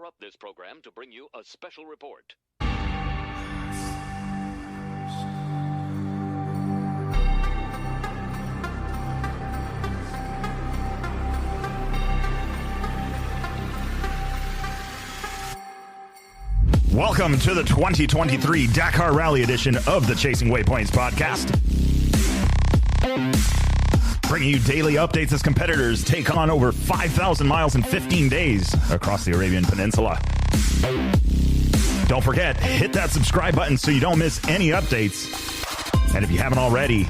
interrupt this program to bring you a special report. Welcome to the 2023 Dakar Rally edition of the Chasing Waypoints podcast. Bringing you daily updates as competitors take on over 5,000 miles in 15 days across the Arabian Peninsula. Don't forget, hit that subscribe button so you don't miss any updates. And if you haven't already,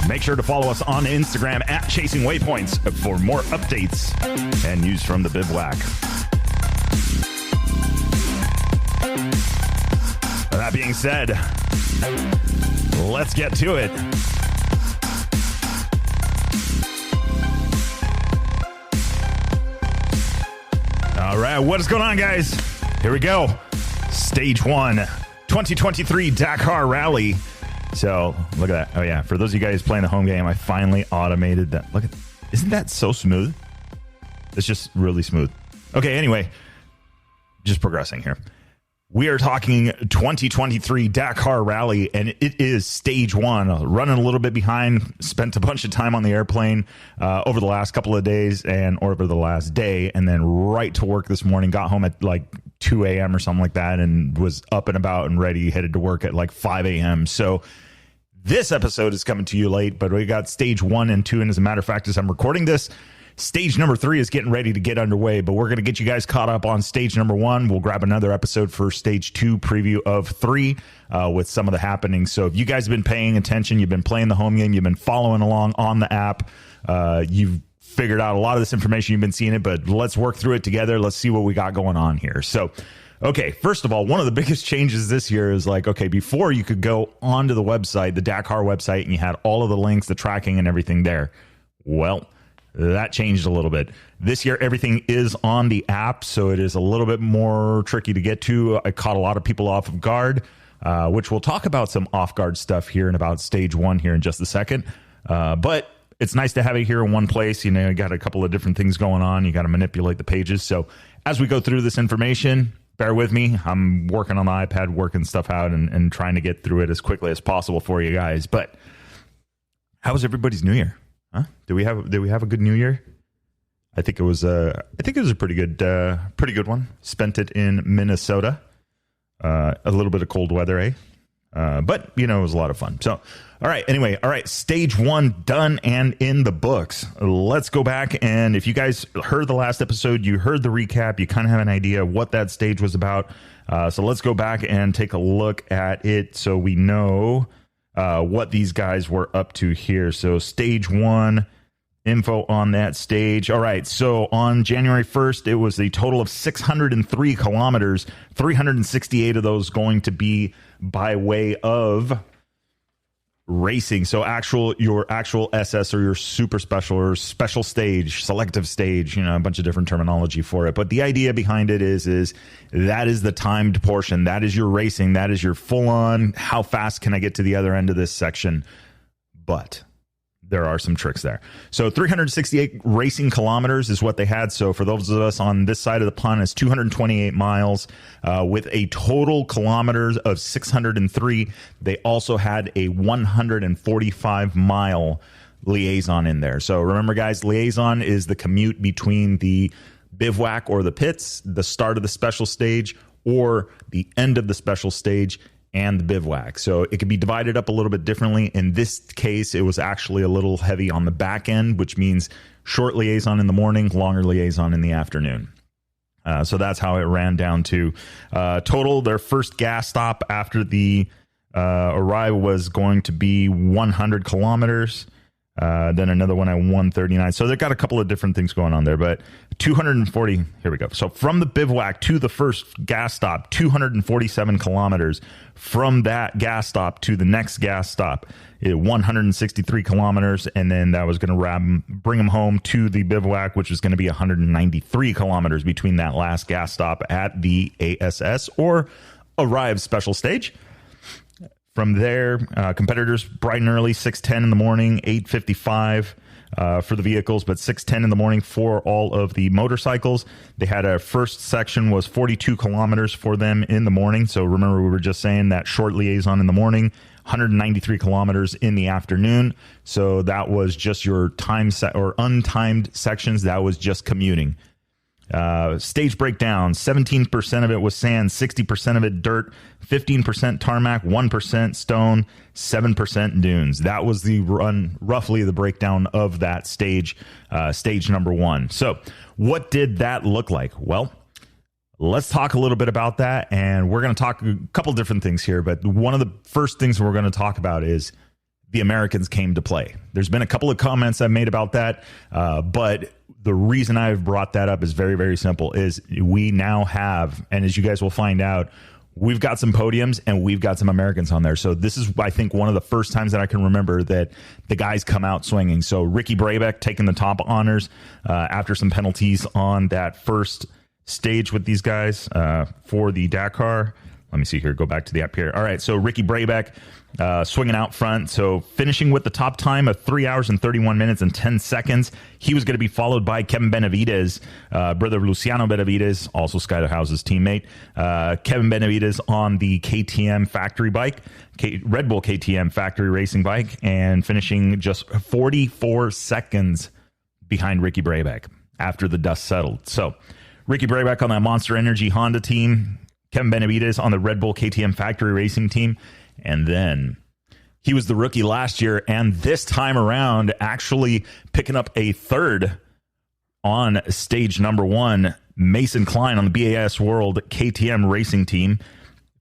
make sure to follow us on Instagram at Chasing Waypoints for more updates and news from the bivouac. That being said, let's get to it. All right, what is going on, guys? Here we go. Stage 1, 2023 Dakar Rally. So, look at that. Oh, yeah, for those of you guys playing the home game, I finally automated that. Look at, isn't that so smooth? It's just really smooth. Okay, anyway, just progressing here. We are talking 2023 Dakar Rally, and it is stage 1. Running a little bit behind. Spent a bunch of time on the airplane over the last couple of days and over the last day, and then right to work this morning. Got home at like 2 a.m. or something like that, and was up and about and ready. Headed to work at like 5 a.m. So this episode is coming to you late, but we got stage 1 and 2, and as a matter of fact, as I'm recording this, stage number 3 is getting ready to get underway, but we're going to get you guys caught up on stage number 1. We'll grab another episode for stage 2 preview of 3 with some of the happenings. So if you guys have been paying attention, you've been playing the home game, you've been following along on the app, you've figured out a lot of this information, you've been seeing it, but let's work through it together. Let's see what we got going on here. So, okay, first of all, one of the biggest changes this year is like, okay, before you could go onto the website, the Dakar website, and you had all of the links, the tracking, and everything there. Well, that changed a little bit. This year, everything is on the app, so it is a little bit more tricky to get to. I caught a lot of people off of guard, which we'll talk about some off-guard stuff here in about stage 1 here in just a second. But it's nice to have it here in one place. You know, you got a couple of different things going on. You got to manipulate the pages. So as we go through this information, bear with me. I'm working on the iPad, working stuff out and trying to get through it as quickly as possible for you guys. But how was everybody's New Year? Huh? Did we have a good New Year? I think it was a pretty good one. Spent it in Minnesota. A little bit of cold weather, eh? But you know, it was a lot of fun. So, all right. Stage 1 done and in the books. Let's go back, and if you guys heard the last episode, you heard the recap. You kind of have an idea of what that stage was about. So let's go back and take a look at it so we know what these guys were up to here. So stage 1, info on that stage. All right, so on January 1st, it was a total of 603 kilometers, 368 of those going to be by way of racing. So your actual SS or your super special or special stage, selective stage, you know, a bunch of different terminology for it. But the idea behind it is that is the timed portion. That is your racing. That is your full on, how fast can I get to the other end of this section? But there are some tricks there. So 368 racing kilometers is what they had. So for those of us on this side of the pond, it's 228 miles with a total kilometers of 603. They also had a 145 mile liaison in there. So remember, guys, liaison is the commute between the bivouac or the pits, the start of the special stage, or the end of the special stage and the bivouac. So it could be divided up a little bit differently. In this case, it was actually a little heavy on the back end, which means short liaison in the morning, longer liaison in the afternoon. So that's how it ran down to total. Their first gas stop after the arrival was going to be 100 kilometers. Then another one at 139. So they've got a couple of different things going on there, but 240. Here we go. So from the bivouac to the first gas stop, 247 kilometers. From that gas stop to the next gas stop, 163 kilometers. And then that was going to bring them home to the bivouac, which was going to be 193 kilometers between that last gas stop at the ASS or Arrive special stage. From there, competitors bright and early, 6:10 in the morning, 8:55. for the vehicles, but 6:10 in the morning for all of the motorcycles. They had a first section was 42 kilometers for them in the morning. So remember, we were just saying that short liaison in the morning, 193 kilometers in the afternoon. So that was just your time set or untimed sections. That was just commuting. Stage breakdown, 17% of it was sand, 60% of it dirt, 15% tarmac, 1% stone, 7% dunes. That was the run, roughly the breakdown of that stage, stage number 1. So what did that look like? Well, let's talk a little bit about that, and we're going to talk a couple different things here, but one of the first things we're going to talk about is the Americans came to play. There's been a couple of comments I've made about that, but the reason I've brought that up is very, very simple, is we now have, and as you guys will find out, we've got some podiums and we've got some Americans on there. So this is, I think, one of the first times that I can remember that the guys come out swinging. So Ricky Brabeck taking the top honors after some penalties on that first stage with these guys for the Dakar. Let me see here. Go back to the app here. All right. So Ricky Brabeck swinging out front. So finishing with the top time of 3 hours and 31 minutes and 10 seconds. He was going to be followed by Kevin Benavides, brother Luciano Benavides, also Skyler House's teammate. Kevin Benavides on the KTM factory bike, Red Bull KTM factory racing bike, and finishing just 44 seconds behind Ricky Brabeck after the dust settled. So Ricky Brabeck on that Monster Energy Honda team, Kevin Benavides on the Red Bull KTM factory racing team. And then he was the rookie last year, and this time around actually picking up a third on stage number 1, Mason Klein on the BAS World KTM racing team,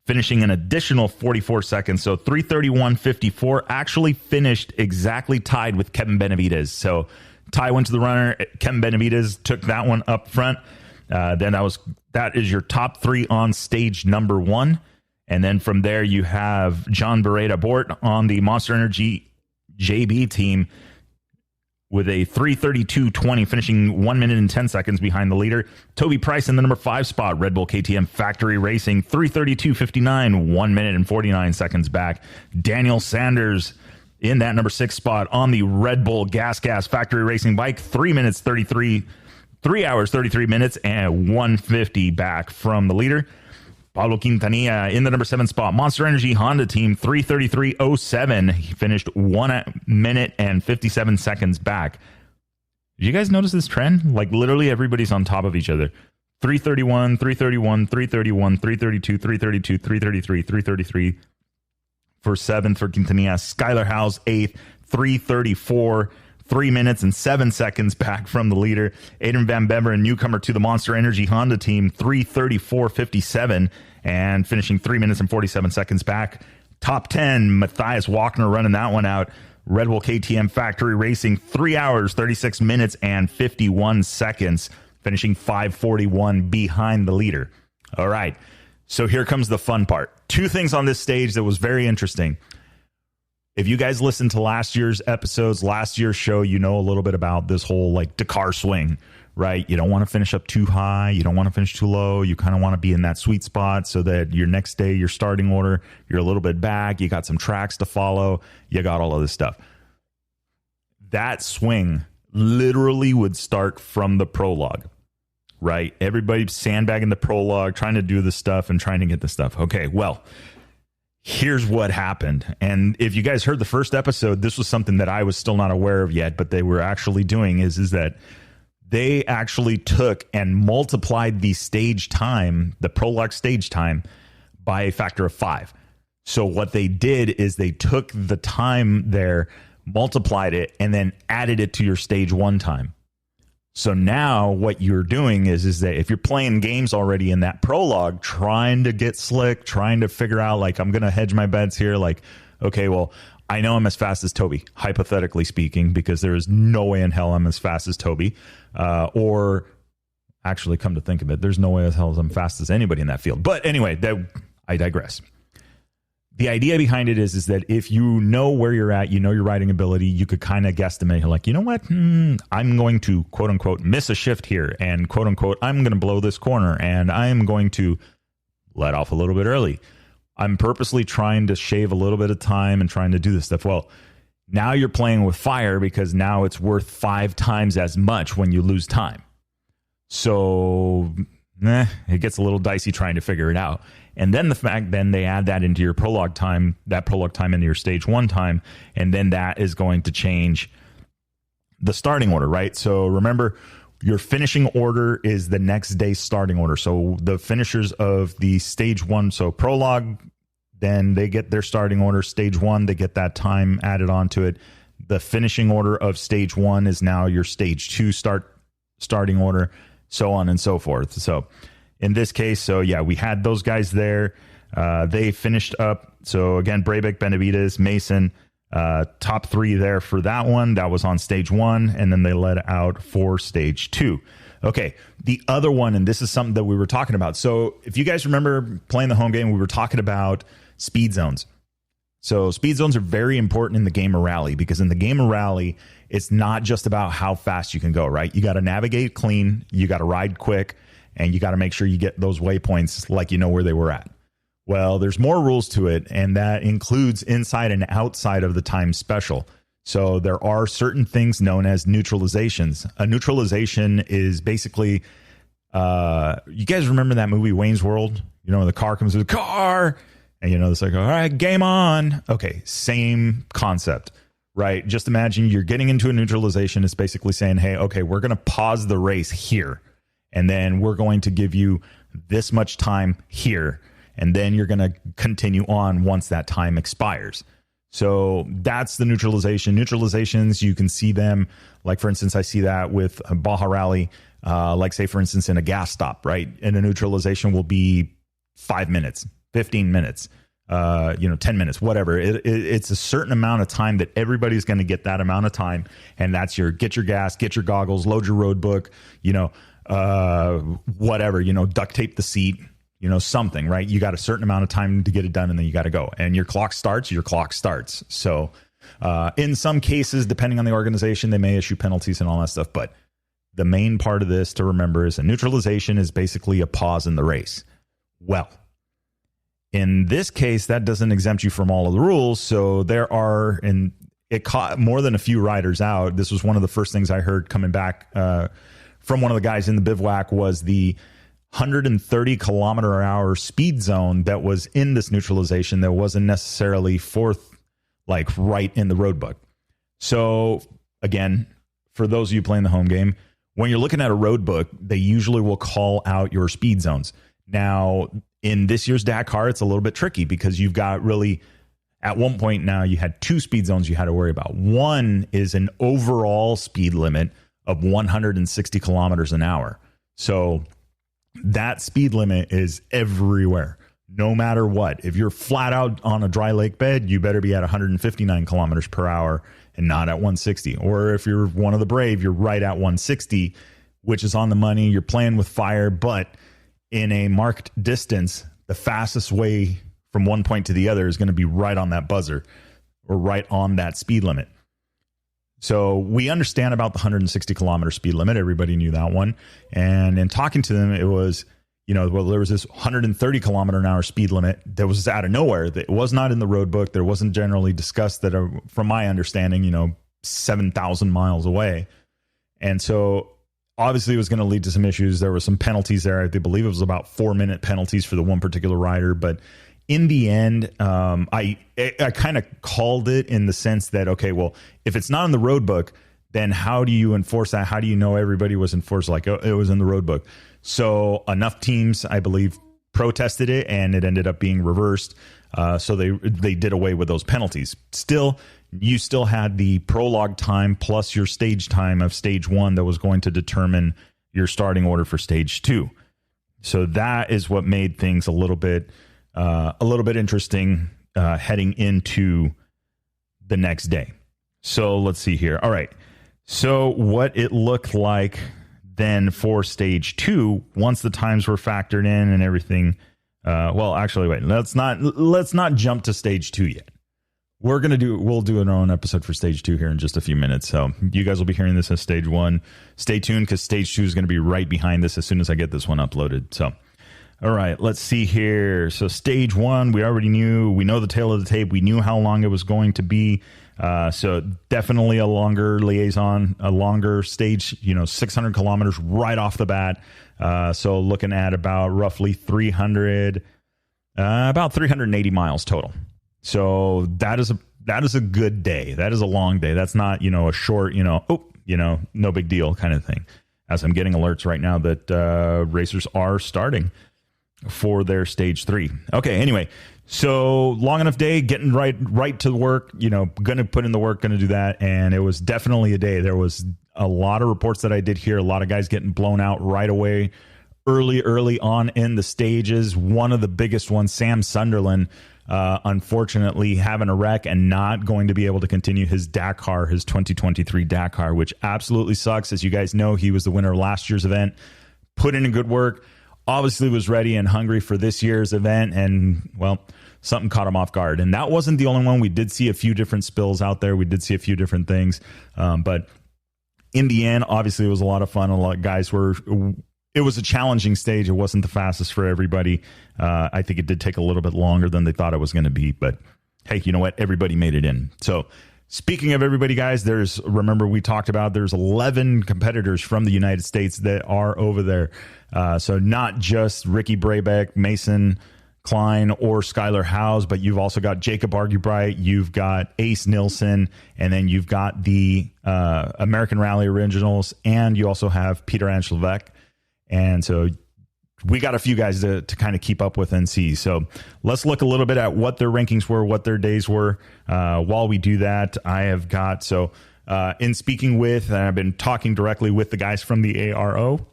finishing an additional 44 seconds. So 3:31.54, actually finished exactly tied with Kevin Benavides. So Ty went to the runner. Kevin Benavides took that one up front. Then that is your top 3 on stage number 1. And then from there, you have John Beretta Bort on the Monster Energy JB team with a 3:32.20, finishing 1 minute and 10 seconds behind the leader. Toby Price in the number 5 spot, Red Bull KTM Factory Racing, 3:32.59, 1 minute and 49 seconds back. Daniel Sanders in that number 6 spot on the Red Bull Gas Factory Racing bike, 3 hours, 33 minutes, and 150 back from the leader. Pablo Quintanilla in the number 7 spot, Monster Energy Honda team, 3:33.07. He finished 1 minute and 57 seconds back. Did you guys notice this trend? Like literally everybody's on top of each other. 3:31, 3:31, 3:31, 3:32, 3:32, 3:33, 3:33 for 7th for Quintanilla. Skyler House 8th, 3:34. 3 minutes and 7 seconds back from the leader. Aiden Van Beveren, newcomer to the Monster Energy Honda team, 3:34.57, and finishing 3 minutes and 47 seconds back. Top 10, Matthias Walkner running that one out. Red Bull KTM Factory Racing, 3 hours, 36 minutes, and 51 seconds, finishing 5:41 behind the leader. All right, so here comes the fun part. 2 things on this stage that was very interesting. If you guys listened to last year's episodes, last year's show, you know a little bit about this whole like Dakar swing, right? You don't want to finish up too high. You don't want to finish too low. You kind of want to be in that sweet spot so that your next day, your starting order, you're a little bit back. You got some tracks to follow. You got all of this stuff. That swing literally would start from the prologue, right? Everybody sandbagging the prologue, trying to do the stuff and trying to get the stuff. Okay, well, here's what happened. And if you guys heard the first episode, this was something that I was still not aware of yet, but they were actually doing is that they actually took and multiplied the stage time, the prologue stage time, by a factor of 5. So what they did is they took the time there, multiplied it, and then added it to your stage 1 time. So now what you're doing is that if you're playing games already in that prologue, trying to get slick, trying to figure out, like, I'm going to hedge my bets here. Like, okay, well, I know I'm as fast as Toby, hypothetically speaking, because there is no way in hell I'm as fast as Toby. Or actually, come to think of it, there's no way as hell I'm fast as anybody in that field. But anyway, I digress. The idea behind it is that if you know where you're at, you know your riding ability, you could kind of guesstimate. You're like, you know what? I'm going to, quote unquote, miss a shift here. And quote unquote, I'm going to blow this corner. And I'm going to let off a little bit early. I'm purposely trying to shave a little bit of time and trying to do this stuff. Well, Now you're playing with fire because now it's worth 5 times as much when you lose time. So it gets a little dicey trying to figure it out. And then then they add that into your prologue time, that prologue time into your stage 1 time, and then that is going to change the starting order, right? So remember, your finishing order is the next day's starting order. So the finishers of the stage 1, so prologue, then they get their starting order. Stage 1, they get that time added onto it. The finishing order of stage 1 is now your stage 2 starting order, so on and so forth. So in this case, so yeah, we had those guys there. They finished up. So again, Breivik, Benavides, Mason, top 3 there for that one. That was on stage 1, and then they let out for stage 2. Okay, the other one, and this is something that we were talking about. So if you guys remember playing the home game, we were talking about speed zones. So speed zones are very important in the game of Rally, because in the game of Rally, it's not just about how fast you can go, right? You got to navigate clean, you got to ride quick, and you got to make sure you get those waypoints like you know where they were at. Well, there's more rules to it, and that includes inside and outside of the time special. So there are certain things known as neutralizations. A neutralization is basically, you guys remember that movie Wayne's World? You know, the car comes with a car, and you know, it's like, all right, game on. Okay, same concept, right? Just imagine you're getting into a neutralization. It's basically saying, hey, okay, we're going to pause the race here, and then we're going to give you this much time here, and then you're going to continue on once that time expires. So that's the neutralization. Neutralizations, you can see them, like for instance, I see that with Baja Rally, like say for instance in a gas stop, right? And a neutralization will be 5 minutes, 15 minutes, 10 minutes, whatever. It's a certain amount of time that everybody's going to get that amount of time. And that's your, get your gas, get your goggles, load your road book, whatever, duct tape the seat, something, right? You got a certain amount of time to get it done, and then you got to go. And your clock starts. So in some cases, depending on the organization, they may issue penalties and all that stuff. But the main part of this to remember is a neutralization is basically a pause in the race. Well, in this case, that doesn't exempt you from all of the rules. So there are, and it caught more than a few riders out. This was one of the first things I heard coming back from one of the guys in the bivouac was the 130 kilometer an hour speed zone that was in this neutralization that wasn't necessarily right in the road book. So again, for those of you playing the home game, when you're looking at a road book, they usually will call out your speed zones. Now, in this year's Dakar, it's a little bit tricky because you've got really, at one point now, you had 2 speed zones you had to worry about. One is an overall speed limit of 160 kilometers an hour. So that speed limit is everywhere, no matter what. If you're flat out on a dry lake bed, you better be at 159 kilometers per hour and not at 160. Or if you're one of the brave, you're right at 160, which is on the money. You're playing with fire, but in a marked distance, the fastest way from one point to the other is going to be right on that buzzer or right on that speed limit. So we understand about the 160 kilometer speed limit. Everybody knew that one. And in talking to them, it was, there was this 130 kilometer an hour speed limit that was out of nowhere. That was not in the road book. There wasn't generally discussed that, from my understanding, 7,000 miles away. And so obviously it was going to lead to some issues. There were some penalties there. I believe it was about 4-minute penalties for the one particular rider. But in the end, I kind of called it in the sense that, okay, well, if it's not in the road book, then how do you enforce that? How do you know everybody was enforced like it was in the road book? So enough teams, I believe, protested it, and it ended up being reversed. So they did away with those penalties. Still, you still had the prologue time plus your stage time of stage 1 that was going to determine your starting order for stage 2. So that is what made things a little bit interesting heading into the next day. So let's see here. All right. So what it looked like then for stage 2, once the times were factored in and everything. Well, actually, wait. Let's not jump to stage 2 yet. We'll do our own episode for stage 2 here in just a few minutes. So you guys will be hearing this as stage 1. Stay tuned because stage 2 is going to be right behind this as soon as I get this one uploaded. So. All right, let's see here. So stage 1, we already knew. We know the tail of the tape. We knew how long it was going to be. So definitely a longer liaison, a longer stage, 600 kilometers right off the bat. So looking at about roughly 380 miles total. So that is a good day. That is a long day. That's not, a short, no big deal kind of thing. As I'm getting alerts right now that racers are starting for their stage 3. Okay, anyway, so long enough day, getting right to work, gonna put in the work, gonna do that. And it was definitely a day. There was a lot of reports that I did hear, a lot of guys getting blown out right away, early on in the stages. One of the biggest ones, Sam Sunderland, unfortunately having a wreck and not going to be able to continue his 2023 Dakar, which absolutely sucks. As you guys know, he was the winner of last year's event, put in a good work, obviously was ready and hungry for this year's event, and well, something caught him off guard. And that wasn't the only one. We did see a few different spills out there. We did see a few different things. But in the end, obviously it was a lot of fun. A lot of guys it was a challenging stage. It wasn't the fastest for everybody. I think it did take a little bit longer than they thought it was going to be. But hey, you know what? Everybody made it in. So speaking of everybody, guys, remember we talked about there's 11 competitors from the United States that are over there. So not just Ricky Brabeck, Mason Klein, or Skylar Howes, but you've also got Jacob Argubright, you've got Ace Nilsson, and then you've got the American Rally Originals, and you also have Peter Angelvec. And so we got a few guys to kind of keep up with and see. So let's look a little bit at what their rankings were, what their days were. While we do that, I have got, in speaking with, and I've been talking directly with the guys from the ARO.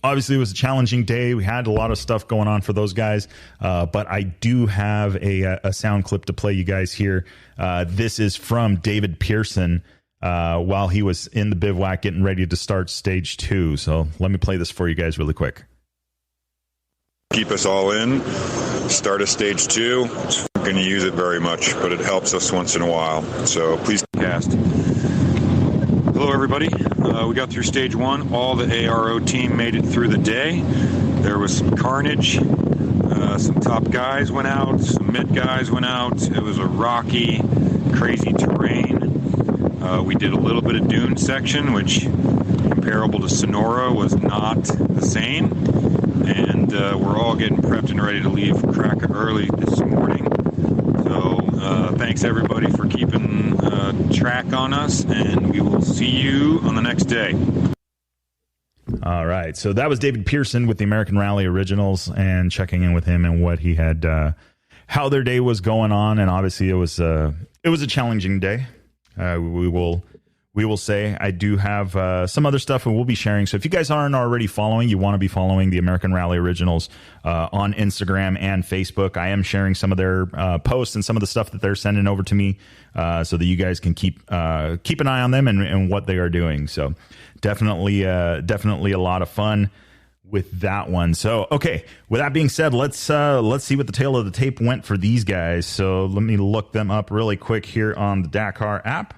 Obviously, it was a challenging day. We had a lot of stuff going on for those guys, but I do have a sound clip to play you guys here. This is from David Pearson while he was in the bivouac getting ready to start stage 2. So let me play this for you guys really quick. Keep us all in. Start a stage 2. I'm going to use it very much, but it helps us once in a while. So please cast. Hello, everybody. We got through stage 1. All the ARO team made it through the day. There was some carnage. Some top guys went out. Some mid guys went out. It was a rocky, crazy terrain. We did a little bit of dune section, which, comparable to Sonora, was not the same. And we're all getting prepped and ready to leave crack early this morning. So thanks, everybody, for keeping track on us, and we will see you on the next day. All right. So that was David Pearson with the American Rally Originals, and checking in with him and what he had, how their day was going on. And obviously it was a challenging day. We will say I do have some other stuff and we'll be sharing. So if you guys aren't already following, you want to be following the American Rally Originals on Instagram and Facebook. I am sharing some of their posts and some of the stuff that they're sending over to me so that you guys can keep an eye on them and what they are doing. So definitely a lot of fun with that one. So, okay, with that being said, let's see what the tail of the tape went for these guys. So let me look them up really quick here on the Dakar app.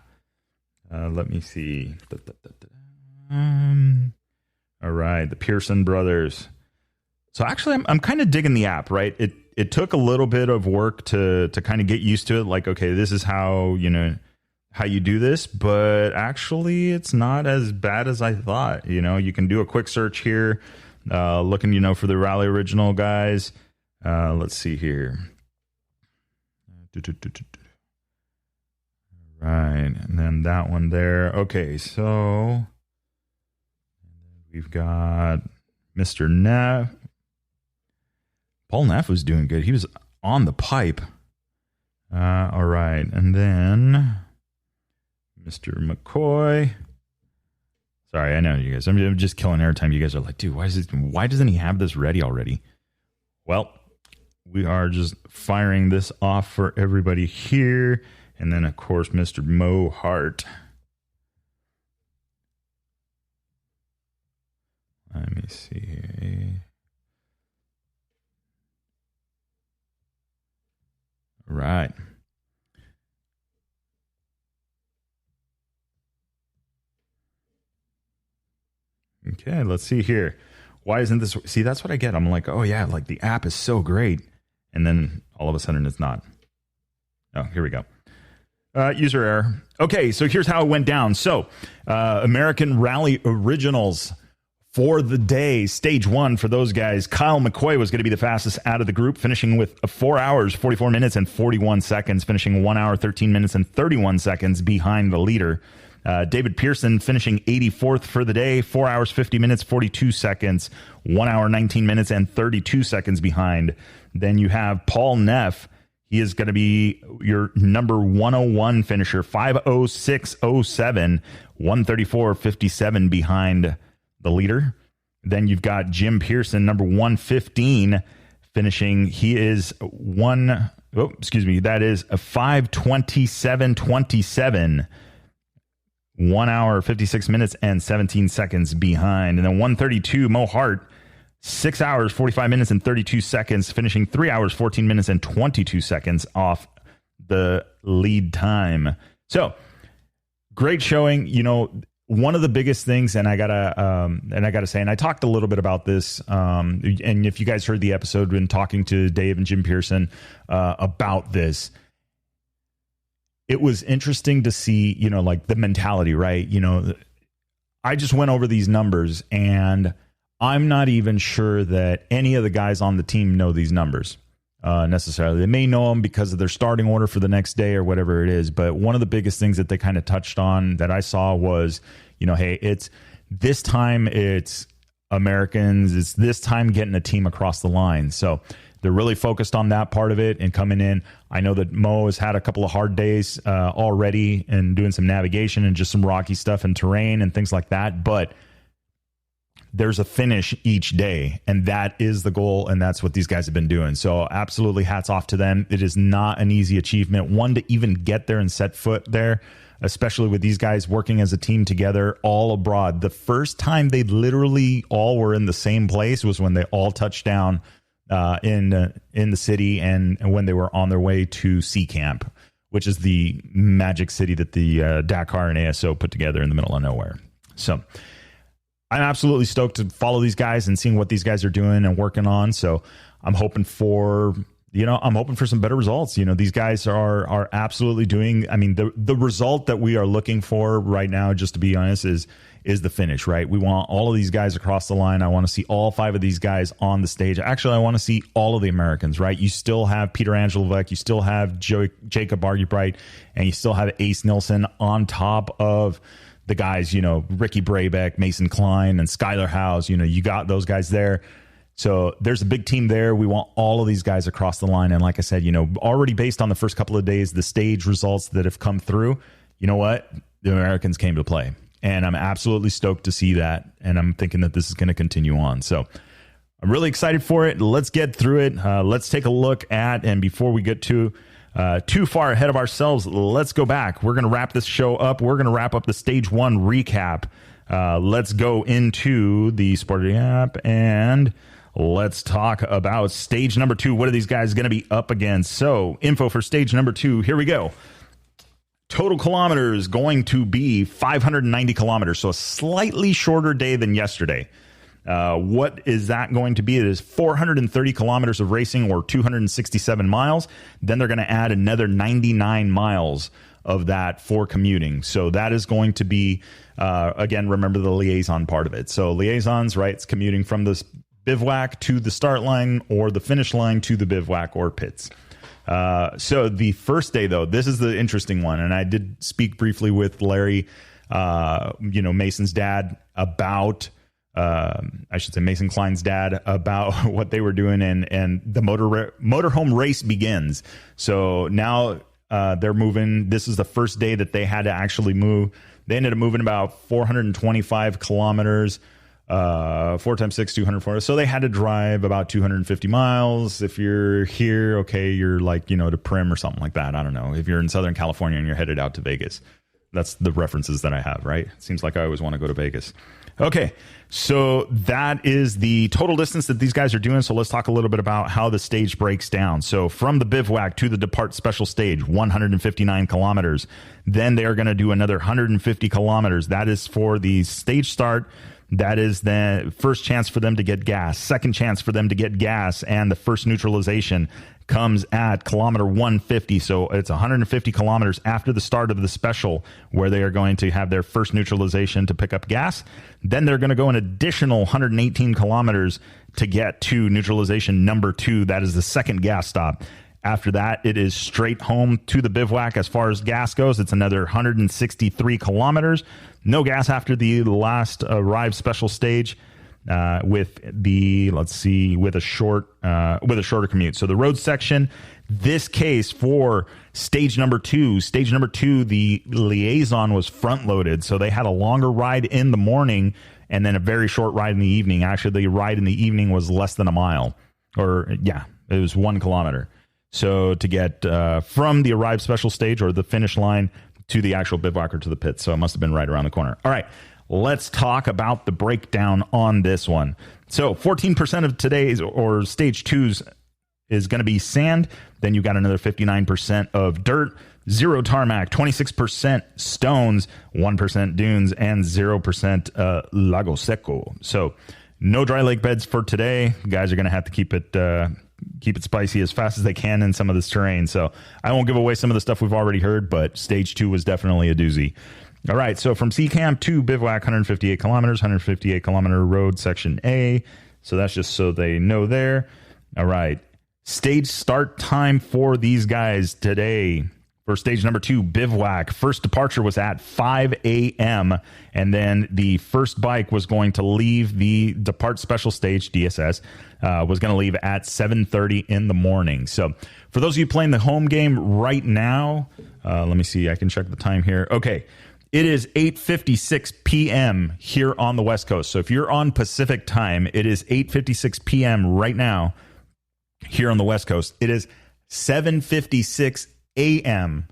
Let me see. All right, the Pearson brothers. So actually, I'm kind of digging the app, right? It took a little bit of work to kind of get used to it. Like, okay, this is how you do this, but actually it's not as bad as I thought. You can do a quick search here, looking, for the Rally Original guys. Let's see here. Right, and then that one there. Okay, so we've got Mr. Neff. Paul Neff was doing good. He was on the pipe. All right, and then Mr. McCoy. Sorry, I know you guys. I'm just killing airtime. You guys are like, dude, why doesn't he have this ready already? Well, we are just firing this off for everybody here. And then, of course, Mr. Mo Hart. Let me see. All right. Okay, let's see here. Why isn't this? See, that's what I get. I'm like, oh, yeah, like the app is so great. And then all of a sudden it's not. Oh, here we go. User error. Okay, so here's how it went down. So, American Rally Originals for the day, stage 1 for those guys. Kyle McCoy was going to be the fastest out of the group, finishing with 4 hours, 44 minutes, and 41 seconds, finishing 1 hour, 13 minutes, and 31 seconds behind the leader. David Pearson finishing 84th for the day, 4 hours, 50 minutes, 42 seconds, 1 hour, 19 minutes, and 32 seconds behind. Then you have Paul Neff. He is going to be your number 101 finisher, 5:06:07, 1:34:57 behind the leader. Then you've got Jim Pearson, number 115, finishing. He is that is a 5:27:27, 1 hour, 56 minutes, and 17 seconds behind. And then 132, Mo Hart, 6 hours, 45 minutes, and 32 seconds, finishing 3 hours, 14 minutes, and 22 seconds off the lead time. So, great showing. You know, one of the biggest things, and I gotta say, and I talked a little bit about this, and if you guys heard the episode when talking to Dave and Jim Pearson about this, it was interesting to see, you know, like the mentality, right? You know, I just went over these numbers, and I'm not even sure that any of the guys on the team know these numbers necessarily. They may know them because of their starting order for the next day or whatever it is. But one of the biggest things that they kind of touched on that I saw was, you know, hey, it's this time it's Americans. It's this time getting a team across the line. So they're really focused on that part of it and coming in. I know that Mo has had a couple of hard days already and doing some navigation and just some rocky stuff and terrain and things like that. But there's a finish each day, and that is the goal, and that's what these guys have been doing. So absolutely hats off to them. It is not an easy achievement, one, to even get there and set foot there, especially with these guys working as a team together all abroad. The first time they literally all were in the same place was when they all touched down in the city and when they were on their way to Sea Camp, which is the magic city that the Dakar and ASO put together in the middle of nowhere. So I'm absolutely stoked to follow these guys and seeing what these guys are doing and working on. So I'm hoping for, some better results. You know, these guys are absolutely doing, I mean, the result that we are looking for right now, just to be honest, is the finish, right? We want all of these guys across the line. I want to see all 5 of these guys on the stage. Actually, I want to see all of the Americans, right? You still have Peter Angelovec, you still have Jacob Argybright, and you still have Ace Nilsson on top of the guys, you know, Ricky Brabeck, Mason Klein, and Skylar Howes. You know, you got those guys there. So there's a big team there. We want all of these guys across the line. And like I said, you know, already based on the first couple of days, the stage results that have come through, you know what? The Americans came to play. And I'm absolutely stoked to see that. And I'm thinking that this is going to continue on. So I'm really excited for it. Let's get through it. Let's take a look at, and before we get too far ahead of ourselves, let's go back. We're going to wrap this show up. We're going to wrap up the stage 1 recap. Let's go into the Sporty app and let's talk about stage number 2. What are these guys going to be up against? So info for stage number 2. Here we go. Total kilometers going to be 590 kilometers. So a slightly shorter day than yesterday. What is that going to be? It is 430 kilometers of racing, or 267 miles. Then they're going to add another 99 miles of that for commuting. So that is going to be, again, remember the liaison part of it. So liaisons, right? It's commuting from the bivouac to the start line or the finish line to the bivouac or pits. So the first day, though, this is the interesting one. And I did speak briefly with Larry, Mason's dad, about Mason Klein's dad, about what they were doing, and the motorhome race begins. So now they're moving. This is the first day that they had to actually move. They ended up moving about 425 kilometers, 4 times 6, 240. So they had to drive about 250 miles. If you're here, okay, you're like, to Prim or something like that. I don't know. If you're in Southern California and you're headed out to Vegas, that's the references that I have, right? Seems like I always want to go to Vegas. Okay, so that is the total distance that these guys are doing. So let's talk a little bit about how the stage breaks down. So from the bivouac to the depart special stage, 159 kilometers. Then they are going to do another 150 kilometers. That is for the stage start. That is the first chance for them to get gas, second chance for them to get gas, and the first neutralization comes at kilometer 150. So it's 150 kilometers after the start of the special where they are going to have their first neutralization to pick up gas. Then they're going to go an additional 118 kilometers to get to neutralization number 2. That is the second gas stop. After that, it is straight home to the bivouac. As far as gas goes, it's another 163 kilometers. No gas after the last arrived special stage. With a shorter commute. So the road section, this case for stage number 2, the liaison was front loaded. So they had a longer ride in the morning and then a very short ride in the evening. Actually, the ride in the evening was less than a mile, it was 1 kilometer. So to get from the arrived special stage or the finish line to the actual bivouac or to the pit. So it must have been right around the corner. All right. Let's talk about the breakdown on this one. So 14% of today's or stage 2's is going to be sand. Then you got another 59% of dirt, 0 tarmac, 26% stones, 1% dunes, and 0% lago seco. So no dry lake beds for today. You guys are going to have to keep it spicy as fast as they can in some of this terrain. So I won't give away some of the stuff we've already heard, but stage 2 was definitely a doozy. All right, so from sea camp to bivouac, 158 kilometers, 158 kilometer road, section A. So that's just so they know there. All right, stage start time for these guys today. For stage number 2, bivouac, first departure was at 5 a.m. And then the first bike was going to leave the depart special stage, DSS, was going to leave at 7:30 in the morning. So for those of you playing the home game right now, let me see, I can check the time here. Okay. It is 8:56 p.m. here on the West Coast. So if you're on Pacific time, it is 8:56 p.m. right now here on the West Coast. It is 7:56 a.m.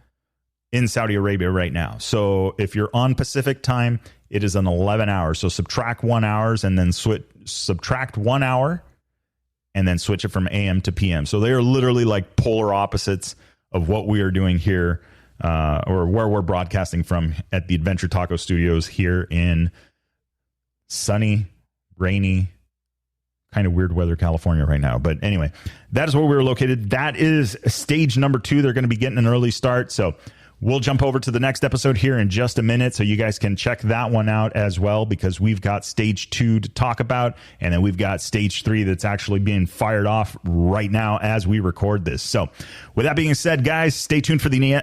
in Saudi Arabia right now. So if you're on Pacific time, it is an 11 hours. So subtract 1 hour and then subtract 1 hour and then switch it from AM to PM. So they are literally like polar opposites of what we are doing here. Or where we're broadcasting from at the Adventure Taco Studios here in sunny, rainy, kind of weird weather California right now. But anyway, that is where we're located. That is stage number 2. They're going to be getting an early start. So we'll jump over to the next episode here in just a minute. So you guys can check that one out as well, because we've got stage 2 to talk about. And then we've got stage 3 that's actually being fired off right now as we record this. So with that being said, guys, stay tuned for the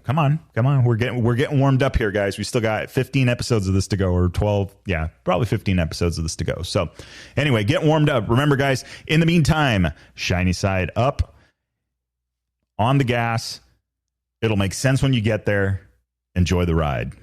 come on. We're getting warmed up here, guys. We still got 15 episodes of this to go, or 12. Yeah, probably 15 episodes of this to go. So anyway, get warmed up. Remember, guys, in the meantime, shiny side up on the gas. It'll make sense when you get there. Enjoy the ride.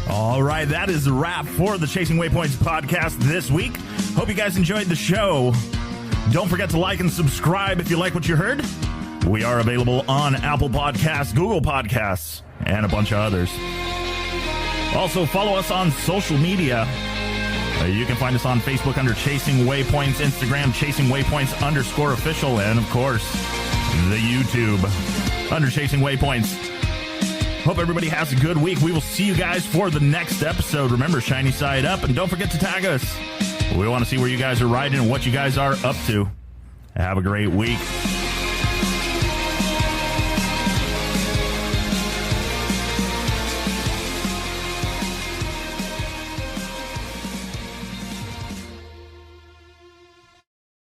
All right, that is the wrap for the Chasing Waypoints podcast this week. Hope you guys enjoyed the show. Don't forget to like and subscribe if you like what you heard. We are available on Apple Podcasts, Google Podcasts, and a bunch of others. Also, follow us on social media. You can find us on Facebook under Chasing Waypoints, Instagram Chasing Waypoints _official, and of course, the YouTube under Chasing Waypoints. Hope everybody has a good week. We will see you guys for the next episode. Remember, shiny side up, and don't forget to tag us. We want to see where you guys are riding and what you guys are up to. Have a great week.